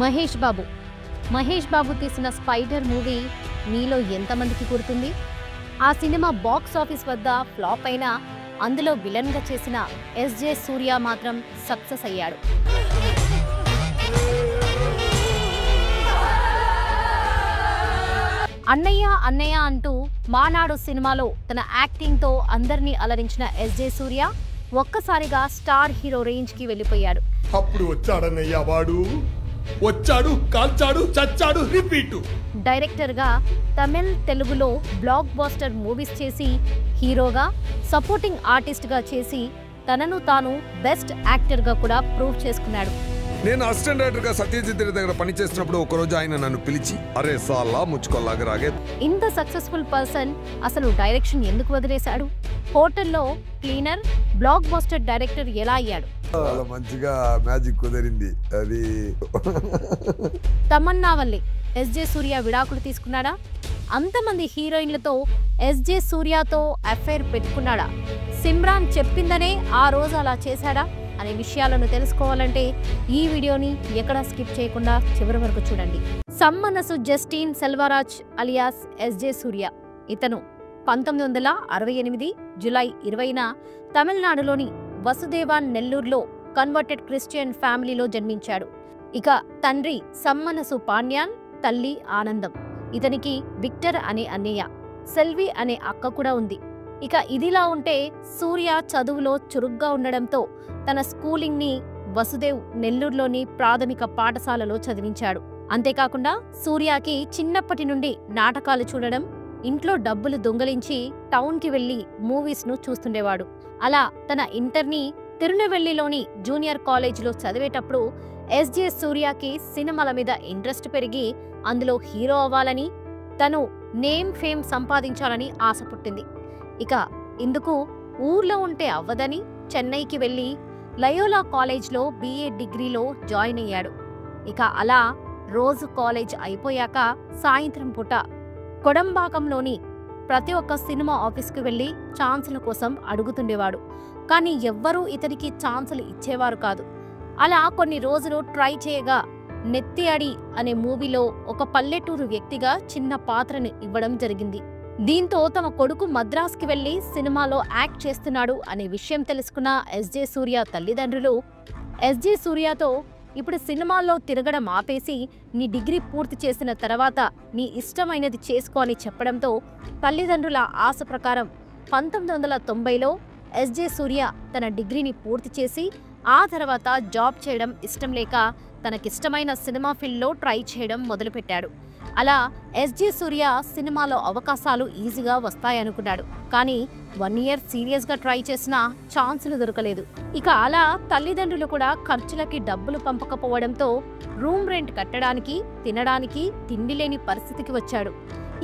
మహేష్ బాబు మహేష్ బాబు తీసిన spider movie మీలో ఎంతమందికి గుర్తుంది? ఆ సినిమా బాక్స్ ఆఫీస్ వద్ద ఫ్లాప్ అయినా అందులో విలన్గా చేసిన ఎస్జే సూర్య మాత్రం సక్సెస్ అయ్యాడు. అన్నయ్య అన్నయ్య అంటూ మానాడు సినిమాలో తన యాక్టింగ్తో అందరినీ అలరించిన ఎస్జే సూర్య ఒక్కసారిగా స్టార్ హీరో రేంజ్కి వెళ్ళిపోయాడు. అప్పుడు వచ్చాడన్నయ్య వాడు, వచ్చాడు, కాల్చాడు, చచ్చాడు, రిపీట్. డైరెక్టర్గా తమిళ్, తెలుగులో బ్లాక్ బాస్టర్ మూవీస్ చేసి హీరోగా, సపోర్టింగ్ ఆర్టిస్ట్గా చేసి తనను తాను బెస్ట్ యాక్టర్గా కూడా ప్రూవ్ చేసుకున్నాడు. నేను అసిస్టెంట్ డైరెక్టర్గా సత్యజిత్ దగ్గర పనిచేస్తున్నప్పుడు ఒకరోజు ఆయన నన్ను పిలిచి అరే సాలా ముచ్చుకోలాగా రాగే. ఇంత సక్సెస్ఫుల్ పర్సన్ అసలు డైరెక్షన్ ఎందుకు వదిలేశాడు? హోటల్లో క్లీనర్, బ్లాక్ బాస్టర్ డైరెక్టర్ ఎలా అయ్యాడు? చాలా మంచిగా మ్యాజిక్ కుదిరింది. అది తమన్నా వల్లే ఎస్జే సూర్య విడాకులు తీసుకున్నాడా? అంతమంది హీరోయిన్లతో ఎస్జే సూర్యతో అఫైర్ పెట్టుకున్నాడా? సిమ్రాన్ చెప్పిందనే ఆ రోజు అలా చేశాడా అనే విషయాలను తెలుసుకోవాలంటే ఈ వీడియోని ఎక్కడా స్కిప్ చేయకుండా చివరి వరకు చూడండి. సమ్మనసు జస్టిన్ సెల్వరాజ్ అలియాస్ ఎస్జే సూర్య. ఇతను 1968 జూలై 20న తమిళనాడులోని వసుదేవాన్ నెల్లూరులో కన్వర్టెడ్ క్రిస్టియన్ ఫ్యామిలీలో జన్మించాడు. ఇక తండ్రి సమ్మనసు పాండ్యాన్, తల్లి ఆనందం. ఇతనికి విక్టర్ అనే అన్నయ్య, సెల్వి అనే అక్క కూడా ఉంది. ఇక ఇదిలా ఉంటే సూర్య చదువులో చురుగ్గా ఉండడంతో తన స్కూలింగ్ని వసుదేవ్ నెల్లూరులోని ప్రాథమిక పాఠశాలలో చదివించాడు. అంతేకాకుండా సూర్యకి చిన్నప్పటి నుండి నాటకాలు చూడడం, ఇంట్లో డబ్బులు దొంగలించి టౌన్కి వెళ్లి మూవీస్ను చూస్తుండేవాడు. అలా తన ఇంటర్ని తిరునెవెల్లిలోని జూనియర్ కాలేజీలో చదివేటప్పుడు ఎస్జే సూర్యకి సినిమాల మీద ఇంట్రెస్ట్ పెరిగి అందులో హీరో అవ్వాలని, తను నేమ్ ఫేమ్ సంపాదించాలని ఆశ పుట్టింది. ఇక ఇందుకు ఊర్లో ఉంటే అవ్వదని చెన్నైకి వెళ్లి లయోలా కాలేజ్లో BA డిగ్రీలో జాయిన్ అయ్యాడు. ఇక అలా రోజు కాలేజ్ అయిపోయాక సాయంత్రం పూట కొడంబాకంలోని ప్రతి ఒక్క సినిమా ఆఫీస్కి వెళ్లి ఛాన్సుల కోసం అడుగుతుండేవాడు. కానీ ఎవ్వరూ ఇతనికి ఛాన్సులు ఇచ్చేవారు కాదు. అలా కొన్ని రోజులు ట్రై చేయగా నెత్తి అడి అనే మూవీలో ఒక పల్లెటూరు వ్యక్తిగా చిన్న పాత్రను ఇవ్వడం జరిగింది. దీంతో తమ కొడుకు మద్రాస్కి వెళ్లి సినిమాలో యాక్ట్ చేస్తున్నాడు అనే విషయం తెలుసుకున్న ఎస్జే సూర్య తల్లిదండ్రులు ఎస్జే సూర్యతో ఇప్పుడు సినిమాల్లో తిరగడం ఆపేసి నీ డిగ్రీ పూర్తి చేసిన తర్వాత నీ ఇష్టమైనది చేసుకో అని చెప్పడంతో తల్లిదండ్రుల ఆశ ప్రకారం 1990లో ఎస్జే సూర్య తన డిగ్రీని పూర్తి చేసి ఆ తర్వాత జాబ్ చేయడం ఇష్టం లేక తనకిష్టమైన సినిమా ఫీల్డ్లో ట్రై చేయడం మొదలుపెట్టాడు. అలా ఎస్జే సూర్య సినిమాలో అవకాశాలు ఈజీగా వస్తాయనుకున్నాడు. కానీ 1 ఇయర్ సీరియస్గా ట్రై చేసినా ఛాన్సులు దొరకలేదు. ఇక అలా తల్లిదండ్రులు కూడా ఖర్చులకి డబ్బులు పంపకపోవడంతో రూమ్ రెంట్ కట్టడానికి, తినడానికి తిండి లేని పరిస్థితికి వచ్చాడు.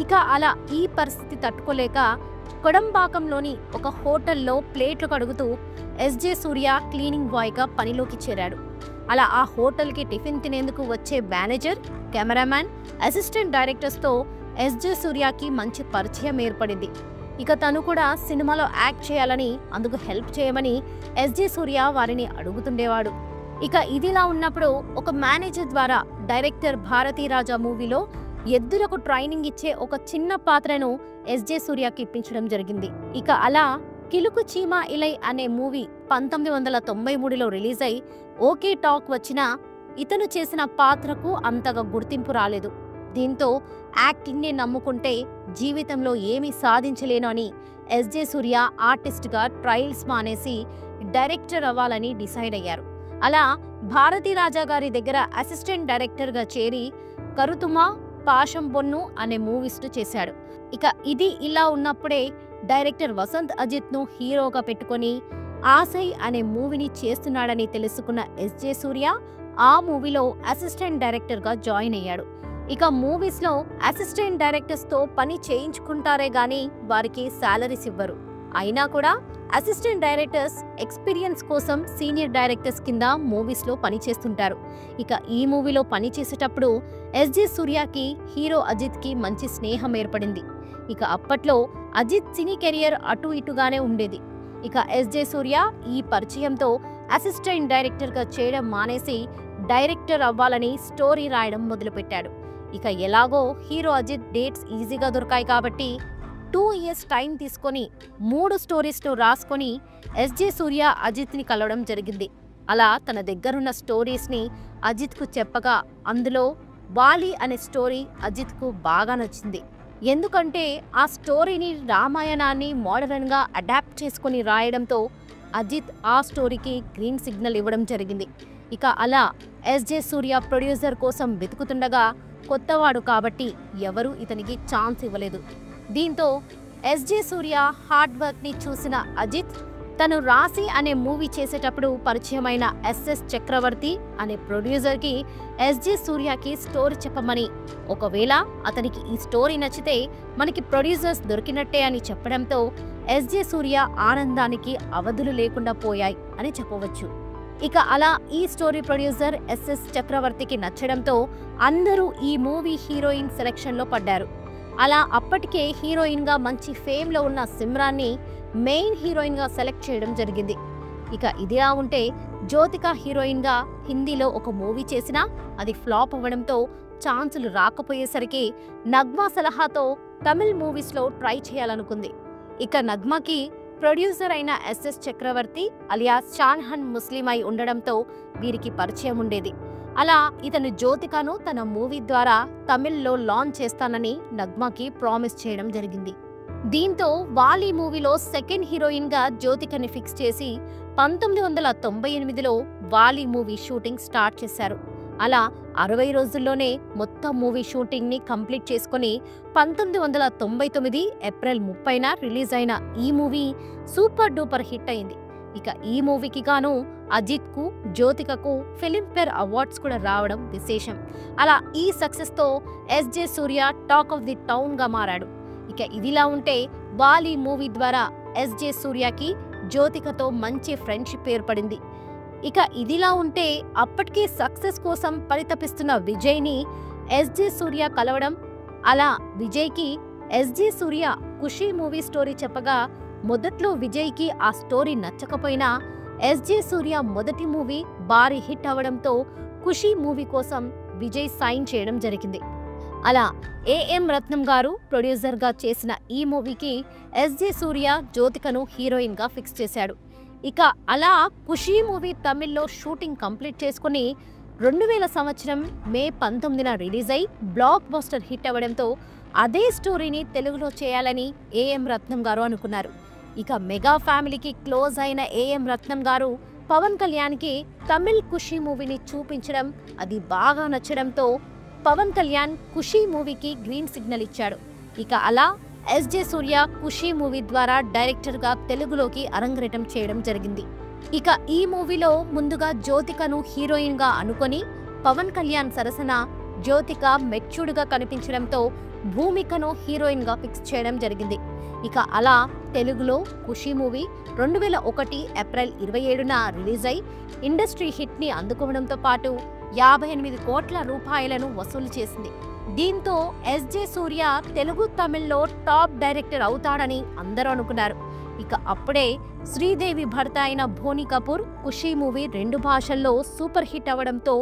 ఇక అలా ఈ పరిస్థితి తట్టుకోలేక కొడంబాకంలోని ఒక హోటల్లో ప్లేట్లు కడుగుతూ ఎస్జే సూర్య క్లీనింగ్ బాయ్గా పనిలోకి చేరాడు. అలా ఆ హోటల్కి టిఫిన్ తినేందుకు వచ్చే మేనేజర్, కెమెరామ్యాన్, అసిస్టెంట్ డైరెక్టర్స్తో ఎస్జే సూర్యకి మంచి పరిచయం ఏర్పడింది. ఇక తను కూడా సినిమాలో యాక్ట్ చేయాలని, అందుకు హెల్ప్ చేయమని ఎస్జే సూర్య వారిని అడుగుతుండేవాడు. ఇక ఇదిలా ఉన్నప్పుడు ఒక మేనేజర్ ద్వారా డైరెక్టర్ భారతీరాజా మూవీలో ఎద్దులకు ట్రైనింగ్ ఇచ్చే ఒక చిన్న పాత్రను ఎస్జే సూర్యకి ఇప్పించడం జరిగింది. ఇక అలా కిలుకు చీమా ఇలై అనే మూవీ 1993లో రిలీజ్ అయి ఓకే టాక్ వచ్చినా ఇతను చేసిన పాత్రకు అంతగా గుర్తింపు రాలేదు. దీంతో యాక్టింగ్ని నమ్ముకుంటే జీవితంలో ఏమీ సాధించలేను అని ఎస్జే సూర్య ఆర్టిస్ట్గా ట్రయల్స్ మానేసి డైరెక్టర్ అవ్వాలని డిసైడ్ అయ్యారు. అలా భారతీరాజా గారి దగ్గర అసిస్టెంట్ డైరెక్టర్గా చేరి కరుతుమా, పాశం పొన్ను అనే మూవీస్ను చేశాడు. ఇక ఇది ఇలా ఉన్నప్పుడే డైరెక్టర్ వసంత్ అజిత్ను హీరోగా పెట్టుకొని ఆశై అనే మూవీని చేస్తున్నాడని తెలుసుకున్న ఎస్జే సూర్య ఆ మూవీలో అసిస్టెంట్ డైరెక్టర్గా జాయిన్ అయ్యాడు. ఇక మూవీస్లో అసిస్టెంట్ డైరెక్టర్స్తో పని చేయించుకుంటారే గానీ వారికి శాలరీస్ ఇవ్వరు. అయినా కూడా అసిస్టెంట్ డైరెక్టర్స్ ఎక్స్పీరియన్స్ కోసం సీనియర్ డైరెక్టర్స్ కింద మూవీస్లో పనిచేస్తుంటారు. ఇక ఈ మూవీలో పనిచేసేటప్పుడు ఎస్జే సూర్యకి హీరో అజిత్కి మంచి స్నేహం ఏర్పడింది. ఇక అప్పట్లో అజిత్ సినీ కెరియర్ అటు ఇటుగానే ఉండేది. ఇక ఎస్జే సూర్య ఈ పరిచయంతో అసిస్టెంట్ డైరెక్టర్గా చేయడం మానేసి డైరెక్టర్ అవ్వాలని స్టోరీ రాయడం మొదలుపెట్టాడు. ఇక ఎలాగో హీరో అజిత్ డేట్స్ ఈజీగా దొరికాయి కాబట్టి 2 years టైం తీసుకొని 3 స్టోరీస్ను రాసుకొని ఎస్జే సూర్య అజిత్ని కలవడం జరిగింది. అలా తన దగ్గరున్న స్టోరీస్ని అజిత్కు చెప్పగా అందులో వాలి అనే స్టోరీ అజిత్కు బాగా నచ్చింది. ఎందుకంటే ఆ స్టోరీని రామాయణాన్ని మోడర్న్గా అడాప్ట్ చేసుకొని రాయడంతో అజిత్ ఆ స్టోరీకి గ్రీన్ సిగ్నల్ ఇవ్వడం జరిగింది. ఇక అలా ఎస్జే సూర్య ప్రొడ్యూసర్ కోసం వెతుకుతుండగా కొత్తవాడు కాబట్టి ఎవరూ ఇతనికి ఛాన్స్ ఇవ్వలేదు. దీంతో ఎస్జే సూర్య హార్డ్ వర్క్ని చూసిన అజిత్ తను రాసి అనే మూవీ చేసేటప్పుడు పరిచయమైన ఎస్ఎస్ చక్రవర్తి అనే ప్రొడ్యూసర్కి ఎస్జే సూర్యకి స్టోరీ చెప్పమని, ఒకవేళ అతనికి ఈ స్టోరీ నచ్చితే మనకి ప్రొడ్యూసర్స్ దొరికినట్టే అని చెప్పడంతో ఎస్జే సూర్య ఆనందానికి అవధులు లేకుండా పోయాయి అని చెప్పవచ్చు. ఇక అలా ఈ స్టోరీ ప్రొడ్యూసర్ ఎస్ఎస్ చక్రవర్తికి నచ్చడంతో అందరూ ఈ మూవీ హీరోయిన్ సెలెక్షన్లో పడ్డారు. అలా అప్పటికే హీరోయిన్గా మంచి ఫేమ్లో ఉన్న సిమ్రాన్ని మెయిన్ హీరోయిన్గా సెలెక్ట్ చేయడం జరిగింది. ఇక ఇదిలా ఉంటే జ్యోతిక హీరోయిన్గా హిందీలో ఒక మూవీ చేసినా అది ఫ్లాప్ అవ్వడంతో ఛాన్సులు రాకపోయేసరికి నగ్మా సలహాతో తమిళ్ మూవీస్లో ట్రై చేయాలనుకుంది. ఇక నగ్మాకి ప్రొడ్యూసర్ అయిన ఎస్ఎస్ చక్రవర్తి అలియాస్ షాన్హన్ ముస్లిం అయి ఉండడంతో వీరికి పరిచయం ఉండేది. అలా ఇతను జ్యోతికను తన మూవీ ద్వారా తమిళ్లో లాంచ్ చేస్తానని నగ్మాకి ప్రామిస్ చేయడం జరిగింది. దీంతో వాలి మూవీలో సెకండ్ హీరోయిన్గా జ్యోతికని ఫిక్స్ చేసి 1998లో వాలి మూవీ షూటింగ్ స్టార్ట్ చేశారు. అలా 60 రోజుల్లోనే మొత్తం మూవీ షూటింగ్ని కంప్లీట్ చేసుకుని 1999 ఏప్రిల్ 30న రిలీజ్ అయిన ఈ మూవీ సూపర్ డూపర్ హిట్ అయింది. ఇక ఈ మూవీకి గాను అజిత్కు జ్యోతికకు ఫిలింఫేర్ అవార్డ్స్ కూడా రావడం విశేషం. అలా ఈ సక్సెస్తో SJ Surya talk of the టౌన్గా మారాడు. ఇక ఇదిలా ఉంటే వాలి మూవీ ద్వారా ఎస్జే సూర్యకి జ్యోతికతో మంచి ఫ్రెండ్షిప్ ఏర్పడింది. ఇక ఇదిలా ఉంటే అప్పటికే సక్సెస్ కోసం పరితపిస్తున్న విజయ్ని ఎస్జే సూర్య కలవడం, అలా విజయ్కి ఎస్జే సూర్య ఖుషీ మూవీ స్టోరీ చెప్పగా మొదట్లో విజయ్కి ఆ స్టోరీ నచ్చకపోయినా ఎస్జే సూర్య మొదటి మూవీ భారీ హిట్ అవడంతో ఖుషీ మూవీ కోసం విజయ్ సైన్ చేయడం జరిగింది. అలా ఏఎం రత్నం గారు ప్రొడ్యూసర్గా చేసిన ఈ మూవీకి ఎస్జే సూర్య జ్యోతికను హీరోయిన్గా ఫిక్స్ చేశాడు. ఇక అలా ఖుషీ మూవీ తమిళ్లో షూటింగ్ కంప్లీట్ చేసుకుని 2000 సంవత్సరం మే 19న రిలీజ్ అయి బ్లాక్ బస్టర్ హిట్ అవ్వడంతో అదే స్టోరీని తెలుగులో చేయాలని ఏఎం రత్నం గారు అనుకున్నారు. ఇక మెగా ఫ్యామిలీకి క్లోజ్ అయిన ఏఎం రత్నం గారు పవన్ కళ్యాణ్కి తమిళ్ ఖుషీ మూవీని చూపించడం అది బాగా నచ్చడంతో పవన్ కళ్యాణ్ ఖుషీ మూవీకి గ్రీన్ సిగ్నల్ ఇచ్చాడు. ఇక అలా ఎస్జే సూర్య ఖుషీ మూవీ ద్వారా డైరెక్టర్గా తెలుగులోకి అరంగేట్రం చేయడం జరిగింది. ఇక ఈ మూవీలో ముందుగా జ్యోతికను హీరోయిన్గా అనుకొని పవన్ కళ్యాణ్ సరసన జ్యోతిక మెచ్యూర్డ్గా కనిపించడంతో భూమికను హీరోయిన్గా ఫిక్స్ చేయడం జరిగింది. ఇక అలా తెలుగులో ఖుషీ మూవీ 2001 ఏప్రిల్ 27న రిలీజ్ అయి ఇండస్ట్రీ హిట్ని అందుకోవడంతో పాటు 58 కోట్ల రూపాయలను వసూలు చేసింది. దీంతో ఎస్జే సూర్య తెలుగు తమిళ్లో టాప్ డైరెక్టర్ అవుతాడని అందరూ అనుకున్నారు. ఇక అప్పుడే శ్రీదేవి భర్త అయిన బోని కపూర్ ఖుషీ మూవీ 2 భాషల్లో సూపర్ హిట్ అవ్వడంతో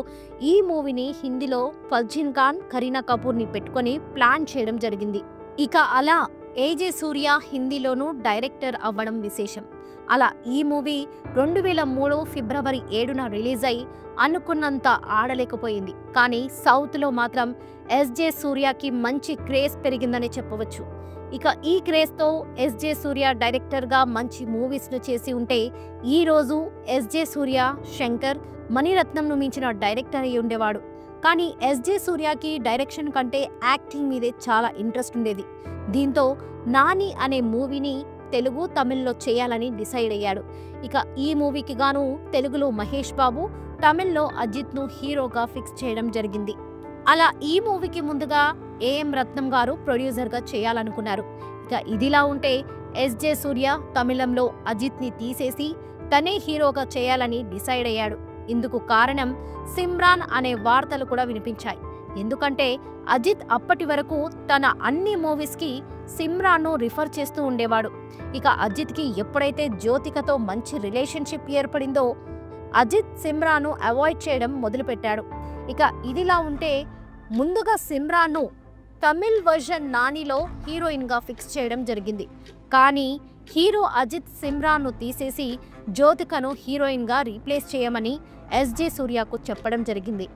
ఈ మూవీని హిందీలో ఫర్జీన్ ఖాన్, కరీనా కపూర్ని పెట్టుకొని ప్లాన్ చేయడం జరిగింది. ఇక అలా ఏజే సూర్య హిందీలోనూ డైరెక్టర్ అవ్వడం విశేషం. అలా ఈ మూవీ 2003 ఫిబ్రవరి 7న రిలీజ్ అయి అనుకున్నంత ఆడలేకపోయింది. కానీ సౌత్లో మాత్రం ఎస్జే సూర్యకి మంచి క్రేజ్ పెరిగిందని చెప్పవచ్చు. ఇక ఈ క్రేజ్తో ఎస్జే సూర్య డైరెక్టర్గా మంచి మూవీస్ను చేసి ఉంటే ఈ రోజు ఎస్జే సూర్య శంకర్, మణిరత్నంను మించిన డైరెక్టర్ అయి ఉండేవాడు. కానీ ఎస్జే సూర్యకి డైరెక్షన్ కంటే యాక్టింగ్ మీదే చాలా ఇంట్రెస్ట్ ఉండేది. దీంతో నాని అనే మూవీని తెలుగు తమిళ్లో చేయాలని డిసైడ్ అయ్యాడు. ఇక ఈ మూవీకి గాను తెలుగులో మహేష్ బాబు, తమిళ్లో అజిత్ను హీరోగా ఫిక్స్ చేయడం జరిగింది. అలా ఈ మూవీకి ముందుగా ఏఎం రత్నం గారు ప్రొడ్యూసర్గా చేయాలనుకున్నారు. ఇక ఇదిలా ఉంటే ఎస్జే సూర్య తమిళంలో అజిత్ని తీసేసి తనే హీరోగా చేయాలని డిసైడ్ అయ్యాడు. ఇందుకు కారణం సిమ్రాన్ అనే వార్తలు కూడా వినిపించాయి. ఎందుకంటే అజిత్ అప్పటి వరకు తన అన్ని మూవీస్కి సిమ్రాన్ను రిఫర్ చేస్తూ ఉండేవాడు. ఇక అజిత్కి ఎప్పుడైతే జ్యోతికతో మంచి రిలేషన్షిప్ ఏర్పడిందో అజిత్ సిమ్రాన్ను అవాయిడ్ చేయడం మొదలుపెట్టాడు. ఇక ఇదిలా ఉంటే ముందుగా సిమ్రాన్ను తమిళ్ వర్షన్ నానిలో హీరోయిన్గా ఫిక్స్ చేయడం జరిగింది. కానీ హీరో అజిత్ సిమ్రాన్ను తీసేసి జ్యోతికను హీరోయిన్గా రీప్లేస్ చేయమని ఎస్జే సూర్యకు చెప్పడం జరిగింది.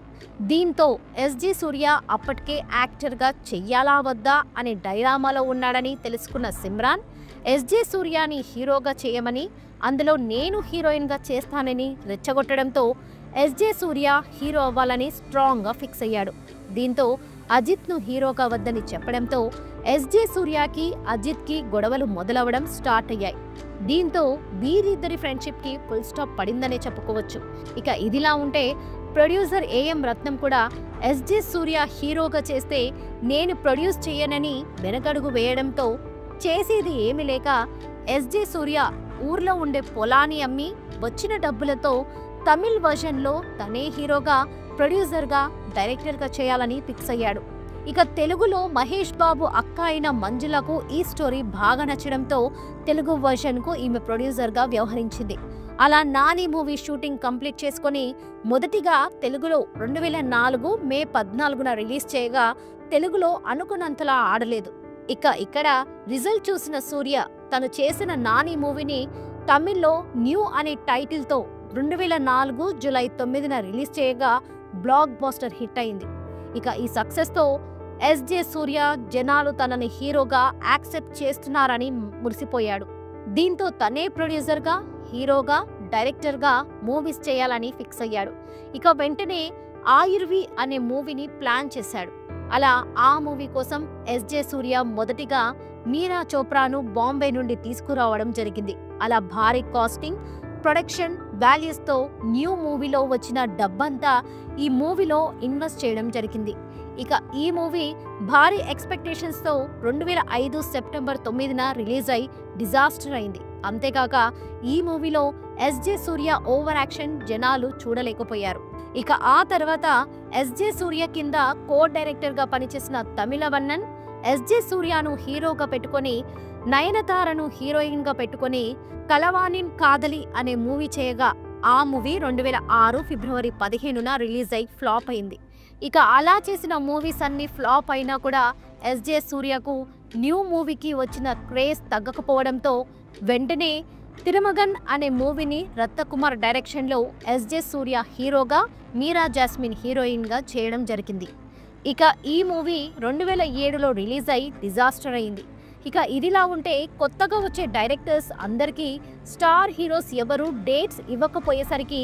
దీంతో ఎస్జే సూర్య అప్పటికే యాక్టర్గా చెయ్యాలా వద్దా అనే డైలామాలో ఉన్నాడని తెలుసుకున్న సిమ్రాన్ ఎస్జే సూర్యని హీరోగా చేయమని, అందులో నేను హీరోయిన్గా చేస్తానని రెచ్చగొట్టడంతో ఎస్జే సూర్య హీరో అవ్వాలని స్ట్రాంగ్గా ఫిక్స్ అయ్యాడు. దీంతో అజిత్ను హీరోగా వద్దని చెప్పడంతో ఎస్జే సూర్యకి అజిత్కి గొడవలు మొదలవడం స్టార్ట్ అయ్యాయి. దీంతో వీరిద్దరి ఫ్రెండ్షిప్కి ఫుల్ స్టాప్ పడిందనే చెప్పుకోవచ్చు. ఇక ఇదిలా ఉంటే ప్రొడ్యూసర్ ఏఎం రత్నం కూడా ఎస్జే సూర్య హీరోగా చేస్తే నేను ప్రొడ్యూస్ చేయనని వెనకడుగు వేయడంతో చేసేది ఏమీ లేక ఎస్జే సూర్య ఊర్లో ఉండే పొలాన్ని అమ్మి వచ్చిన డబ్బులతో తమిళ్ వర్షన్లో తనే హీరోగా, ప్రొడ్యూసర్గా, డైరెక్టర్గా చేయాలని ఫిక్స్ అయ్యాడు. ఇక తెలుగులో మహేష్ బాబు అక్క అయిన మంజులకు ఈ స్టోరీ బాగా నచ్చడంతో తెలుగు వర్షన్కు ఈమె ప్రొడ్యూసర్గా వ్యవహరించింది. అలా నాని మూవీ షూటింగ్ కంప్లీట్ చేసుకొని మొదటిగా తెలుగులో 2004 మే 14న రిలీజ్ చేయగా తెలుగులో అనుకున్నంతలా ఆడలేదు. ఇక ఇక్కడ రిజల్ట్ చూసిన సూర్య తను చేసిన నాని మూవీని తమిళ్లో న్యూ అనే టైటిల్తో 2004 జూలై 9న రిలీజ్ చేయగా బ్లాక్ బస్టర్ హిట్ అయింది. ఇక ఈ సక్సెస్తో ఎస్జే సూర్య జనాలు తనని హీరోగా యాక్సెప్ట్ చేస్తున్నారని మురిసిపోయాడు. దీంతో తనే ప్రొడ్యూసర్గా, హీరోగా, డైరెక్టర్గా మూవీస్ చేయాలని ఫిక్స్ అయ్యాడు. ఇక వెంటనే ఆయుర్వి అనే మూవీని ప్లాన్ చేశాడు. అలా ఆ మూవీ కోసం ఎస్జే సూర్య మొదటిగా మీరా చోప్రాను బాంబే నుండి తీసుకురావడం జరిగింది. అలా భారీ కాస్టింగ్, ప్రొడక్షన్ వాల్యూస్తో న్యూ మూవీలో వచ్చిన డబ్బంతా ఈ మూవీలో ఇన్వెస్ట్ చేయడం జరిగింది. ఇక ఈ మూవీ భారీ ఎక్స్పెక్టేషన్స్తో 2005 సెప్టెంబర్ 9న రిలీజ్ అయి డిజాస్టర్ అయింది. అంతేకాక ఈ మూవీలో ఎస్జే సూర్య ఓవర్ యాక్షన్ జనాలు చూడలేకపోయారు. ఇక ఆ తర్వాత ఎస్జే సూర్య కింద కో డైరెక్టర్గా పనిచేసిన తమిళవన్నన్ ఎస్జే సూర్యను హీరోగా పెట్టుకొని, నయనతారను హీరోయిన్గా పెట్టుకొని కలవానిన్ కాదలి అనే మూవీ చేయగా ఆ మూవీ 2006 ఫిబ్రవరి 15న రిలీజ్ అయి ఫ్లాప్ అయింది. ఇక అలా చేసిన మూవీస్ అన్ని ఫ్లాప్ అయినా కూడా ఎస్జే సూర్యకు న్యూ మూవీకి వచ్చిన క్రేజ్ తగ్గకపోవడంతో వెంటనే తిరుమగన్ అనే మూవీని రత్నకుమార్ డైరెక్షన్లో ఎస్జే సూర్య హీరోగా, మీరా జాస్మిన్ హీరోయిన్గా చేయడం జరిగింది. ఇక ఈ మూవీ 2007లో రిలీజ్ అయి డిజాస్టర్ అయింది. ఇక ఇదిలా ఉంటే కొత్తగా వచ్చే డైరెక్టర్స్ అందరికీ స్టార్ హీరోస్ ఎవరు డేట్స్ ఇవ్వకపోయేసరికి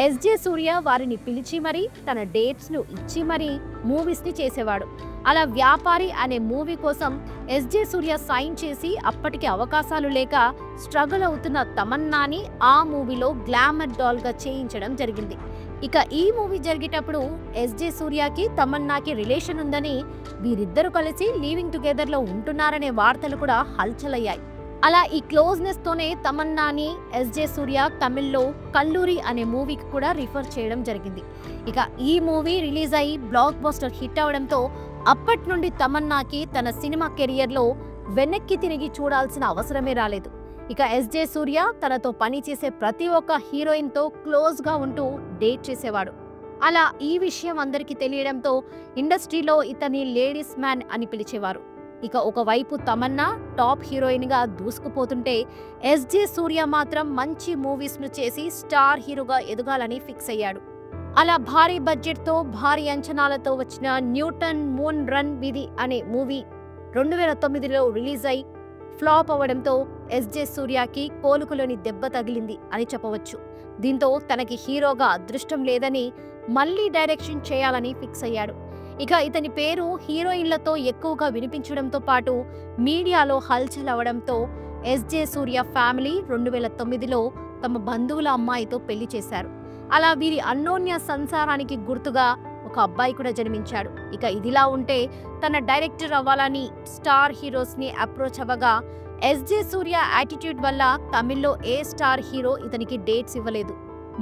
ఎస్జే సూర్య వారిని పిలిచి మరీ తన డేట్స్ను ఇచ్చి మరీ మూవీస్ని చేసేవాడు. అలా వ్యాపారి అనే మూవీ కోసం ఎస్జే సూర్య సైన్ చేసి అప్పటికి అవకాశాలు లేక స్ట్రగుల్ అవుతున్న తమన్నాని ఆ మూవీలో గ్లామర్ డాల్గా చేయించడం జరిగింది. ఇక ఈ మూవీ జరిగేటప్పుడు ఎస్జే సూర్యకి తమన్నాకి రిలేషన్ ఉందని, వీరిద్దరూ కలిసి లీవింగ్ టుగెదర్లో ఉంటున్నారనే వార్తలు కూడా హల్చలయ్యాయి. అలా ఈ క్లోజ్నెస్ తోనే తమన్నాని ఎస్జే సూర్య తమిళ్లో కల్లూరి అనే మూవీకి కూడా రిఫర్ చేయడం జరిగింది. ఇక ఈ మూవీ రిలీజ్ అయ్యి బ్లాక్ బస్టర్ హిట్ అవడంతో అప్పటి నుండి తమన్నాకి తన సినిమా కెరియర్లో వెనక్కి తిరిగి చూడాల్సిన అవసరమే రాలేదు. ఇక ఎస్జే సూర్య తనతో పనిచేసే ప్రతి ఒక్క హీరోయిన్తో క్లోజ్గా ఉంటూ డేట్ చేసేవాడు. అలా ఈ విషయం అందరికీ తెలియడంతో ఇండస్ట్రీలో ఇతని లేడీస్ మ్యాన్ అని పిలిచేవారు. ఇక ఒకవైపు తమన్నా టాప్ హీరోయిన్గా దూసుకుపోతుంటే ఎస్జే సూర్య మాత్రం మంచి మూవీస్ను చేసి స్టార్ హీరోగా ఎదగాలని ఫిక్స్ అయ్యాడు. అలా భారీ బడ్జెట్తో, భారీ అంచనాలతో వచ్చిన న్యూటన్ మూన్ రన్ విధి అనే మూవీ 2009లో రిలీజ్ అయి ఫ్లాప్ అవ్వడంతో ఎస్జే సూర్యకి కోలుకులోని దెబ్బ తగిలింది అని చెప్పవచ్చు. దీంతో తనకి హీరోగా అదృష్టం లేదని మళ్ళీ డైరెక్షన్ చేయాలని ఫిక్స్ అయ్యాడు. ఇక ఇతని పేరు హీరోయిన్లతో ఎక్కువగా వినిపించడంతో పాటు మీడియాలో హల్చల్ అవడంతో ఎస్జే సూర్య ఫ్యామిలీ 2009లో తమ బంధువుల అమ్మాయితో పెళ్లి చేశారు. అలా వీరి అన్యోన్య సంసారానికి గుర్తుగా ఒక అబ్బాయి కూడా జన్మించాడు. ఇక ఇదిలా ఉంటే తన డైరెక్టర్ అవ్వాలని స్టార్ హీరోస్ని అప్రోచ్ అవ్వగా ఎస్జే సూర్య యాటిట్యూడ్ వల్ల తమిళ్లో ఏ స్టార్ హీరో ఇతనికి డేట్స్ ఇవ్వలేదు.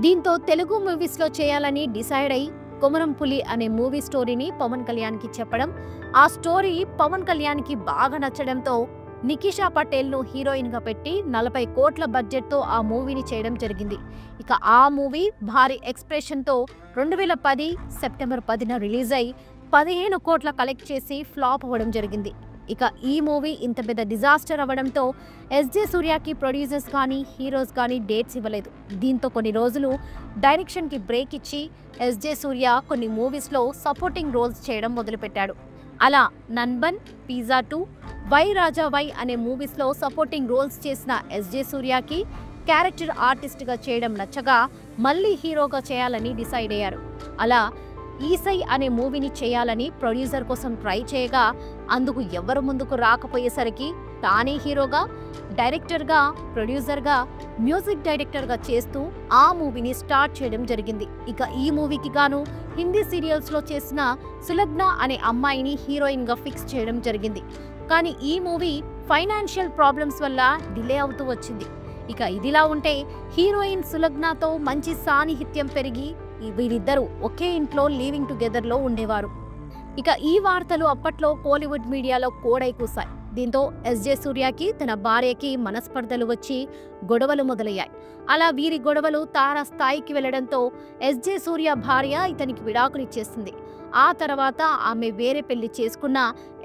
దీంతో తెలుగు మూవీస్లో చేయాలని డిసైడ్ అయి కొమరం పులి అనే మూవీ స్టోరీని పవన్ కళ్యాణ్కి చెప్పడం, ఆ స్టోరీ పవన్ కళ్యాణ్కి బాగా నచ్చడంతో నికిషా పటేల్ను హీరోయిన్గా పెట్టి 40 కోట్ల బడ్జెట్తో ఆ మూవీని చేయడం జరిగింది. ఇక ఆ మూవీ భారీ ఎక్స్ప్రెషన్తో 2010 సెప్టెంబర్ 10న రిలీజ్ అయి 15 కోట్ల కలెక్ట్ చేసి ఫ్లాప్ అవ్వడం జరిగింది. ఇక ఈ మూవీ ఇంత పెద్ద డిజాస్టర్ అవ్వడంతో ఎస్జే సూర్యకి ప్రొడ్యూసర్స్ కానీ హీరోస్ కానీ డేట్స్ ఇవ్వలేదు. దీంతో కొన్ని రోజులు డైరెక్షన్కి బ్రేక్ ఇచ్చి ఎస్జే సూర్య కొన్ని మూవీస్లో సపోర్టింగ్ రోల్స్ చేయడం మొదలుపెట్టాడు. అలా Nanban, pizza 2, why Raja why అనే మూవీస్లో సపోర్టింగ్ రోల్స్ చేసిన ఎస్జే సూర్యకి క్యారెక్టర్ ఆర్టిస్ట్గా చేయడం నచ్చగా మళ్ళీ హీరోగా చేయాలని డిసైడ్ అయ్యారు. అలా ఈసై అనే మూవీని చేయాలని ప్రొడ్యూసర్ కోసం ట్రై చేయగా అందుకు ఎవరు ముందుకు రాకపోయేసరికి తానే హీరోగా, డైరెక్టర్గా, ప్రొడ్యూసర్గా, మ్యూజిక్ డైరెక్టర్గా చేస్తూ ఆ మూవీని స్టార్ట్ చేయడం జరిగింది. ఇక ఈ మూవీకి గాను హిందీ సీరియల్స్లో చేసిన సులగ్న అనే అమ్మాయిని హీరోయిన్గా ఫిక్స్ చేయడం జరిగింది. కానీ ఈ మూవీ ఫైనాన్షియల్ ప్రాబ్లమ్స్ వల్ల డిలే అవుతూ వచ్చింది. ఇక ఇదిలా ఉంటే హీరోయిన్ సులగ్నతో మంచి సాన్నిహిత్యం పెరిగి వీరిద్దరూ ఒకే ఇంట్లో లివింగ్ టుగెదర్లో ఉండేవారు. ఇక ఈ వార్తలు అప్పట్లో కోలీవుడ్ మీడియాలో కోడై కూశాయి. దీంతో ఎస్జే సూర్యకి తన భార్యకి మనస్పర్ధలు వచ్చి గొడవలు మొదలయ్యాయి. అలా వీరి గొడవలు తార స్థాయికి వెళ్లడంతో ఎస్జే సూర్య భార్య ఇతనికి విడాకులిచ్చేసింది. ఆ తర్వాత ఆమె వేరే పెళ్లి చేసుకున్న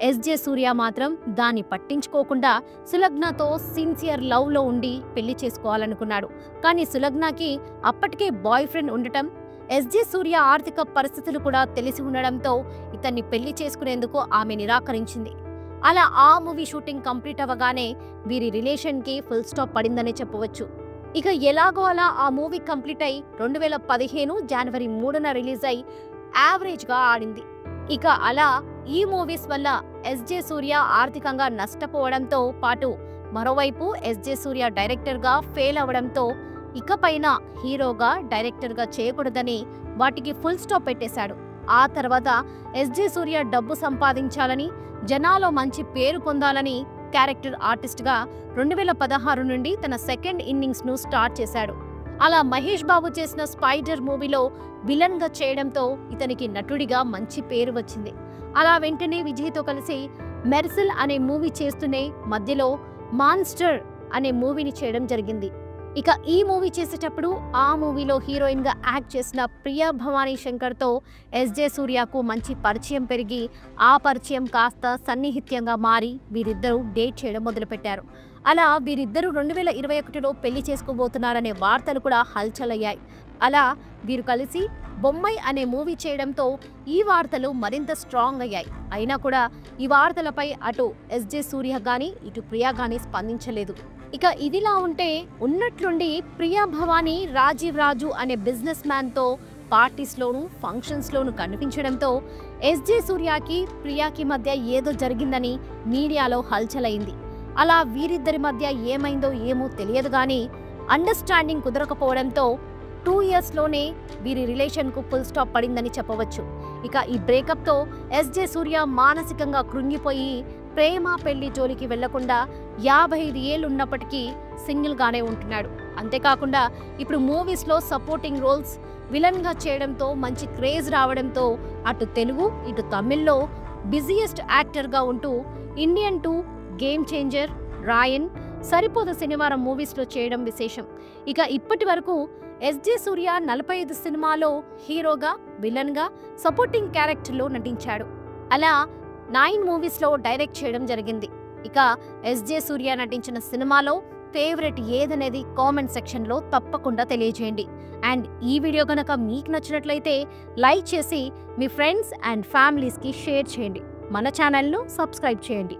ఎస్జే సూర్య మాత్రం దాన్ని పట్టించుకోకుండా సులగ్నతో సిన్సియర్ లవ్లో ఉండి పెళ్లి చేసుకోవాలనుకున్నాడు. కానీ సులగ్నకి అప్పటికే బాయ్ ఫ్రెండ్ ఉండటం, ఎస్జే సూర్య ఆర్థిక పరిస్థితులు కూడా తెలిసి ఉండడంతో ఇతన్ని పెళ్లి చేసుకునేందుకు ఆమె నిరాకరించింది. అలా ఆ మూవీ షూటింగ్ కంప్లీట్ అవ్వగానే వీరి రిలేషన్కి ఫుల్ స్టాప్ పడిందనే చెప్పవచ్చు. ఇక ఎలాగో అలా ఆ మూవీ కంప్లీట్ అయి 2015 జనవరి 3న రిలీజ్ అయి యావరేజ్గా ఆడింది. ఇక అలా ఈ మూవీస్ వల్ల ఎస్జే సూర్య ఆర్థికంగా నష్టపోవడంతో పాటు మరోవైపు ఎస్జే సూర్య డైరెక్టర్గా ఫెయిల్ అవడంతో ఇకపైన హీరోగా, డైరెక్టర్గా చేయకూడదని వాటికి ఫుల్ స్టాప్ పెట్టేశాడు. ఆ తర్వాత ఎస్జే సూర్య డబ్బు సంపాదించాలని, జనాలో మంచి పేరు పొందాలని క్యారెక్టర్ ఆర్టిస్ట్గా 2016 నుండి తన సెకండ్ ఇన్నింగ్స్ను స్టార్ట్ చేశాడు. అలా మహేష్ బాబు చేసిన స్పైడర్ మూవీలో విలన్గా చేయడంతో ఇతనికి నటుడిగా మంచి పేరు వచ్చింది. అలా వెంటనే విజయ్తో కలిసి మెర్సిల్ అనే మూవీ చేస్తూనే మధ్యలో మాన్స్టర్ అనే మూవీని చేయడం జరిగింది. ఇక ఈ మూవీ చేసేటప్పుడు ఆ మూవీలో హీరోయిన్గా యాక్ట్ చేసిన ప్రియా భవానీ శంకర్తో ఎస్జే సూర్యకు మంచి పరిచయం పెరిగి ఆ పరిచయం కాస్త సన్నిహిత్యంగా మారి వీరిద్దరూ డేట్ చేయడం మొదలుపెట్టారు. అలా వీరిద్దరూ 2021లో పెళ్లి చేసుకోబోతున్నారనే వార్తలు కూడా హల్చల్ అయ్యాయి. అలా వీరు కలిసి బొమ్మై అనే మూవీ చేయడంతో ఈ వార్తలు మరింత స్ట్రాంగ్ అయ్యాయి. అయినా కూడా ఈ వార్తలపై అటు ఎస్జే సూర్య గానీ ఇటు ప్రియా గానీ స్పందించలేదు. ఇక ఇదిలా ఉంటే ఉన్నట్లుండి ప్రియా భవానీ రాజీవ్ రాజు అనే బిజినెస్ మ్యాన్తో పార్టీస్లోనూ ఫంక్షన్స్లోనూ కనిపించడంతో ఎస్జే సూర్యకి ప్రియాకి మధ్య ఏదో జరిగిందని మీడియాలో హల్చల్ అయింది. అలా వీరిద్దరి మధ్య ఏమైందో ఏమో తెలియదు కానీ అండర్స్టాండింగ్ కుదరకపోవడంతో 2 ఇయర్స్లోనే వీరి రిలేషన్కు ఫుల్ స్టాప్ పడిందని చెప్పవచ్చు. ఇక ఈ బ్రేకప్తో ఎస్జే సూర్య మానసికంగా కృంగిపోయి ప్రేమ పెళ్లి జోలికి వెళ్లకుండా 55 ఏళ్ళు ఉన్నప్పటికీ సింగిల్గానే ఉంటున్నాడు. అంతేకాకుండా ఇప్పుడు మూవీస్లో సపోర్టింగ్ రోల్స్, విలన్గా చేయడంతో మంచి క్రేజ్ రావడంతో అటు తెలుగు ఇటు తమిళ్లో బిజియెస్ట్ యాక్టర్గా ఉంటూ ఇండియన్ 2, గేమ్ చేంజర్, రాయన్, సరిపోదు శనివారం మూవీస్లో చేయడం విశేషం. ఇక ఇప్పటి వరకు ఎస్జే సూర్య 45 సినిమాలో హీరోగా, విలన్గా, సపోర్టింగ్ క్యారెక్టర్లో నటించాడు. అలా 9 మూవీస్లో డైరెక్ట్ చేయడం జరిగింది. ఇక ఎస్జే సూర్య నటించిన సినిమాలో ఫేవరెట్ ఏదనేది కామెంట్ సెక్షన్లో తప్పకుండా తెలియజేయండి. అండ్ ఈ వీడియో కనుక మీకు నచ్చినట్లయితే లైక్ చేసి మీ ఫ్రెండ్స్ అండ్ ఫ్యామిలీస్కి షేర్ చేయండి. మన ఛానల్ను సబ్స్క్రైబ్ చేయండి.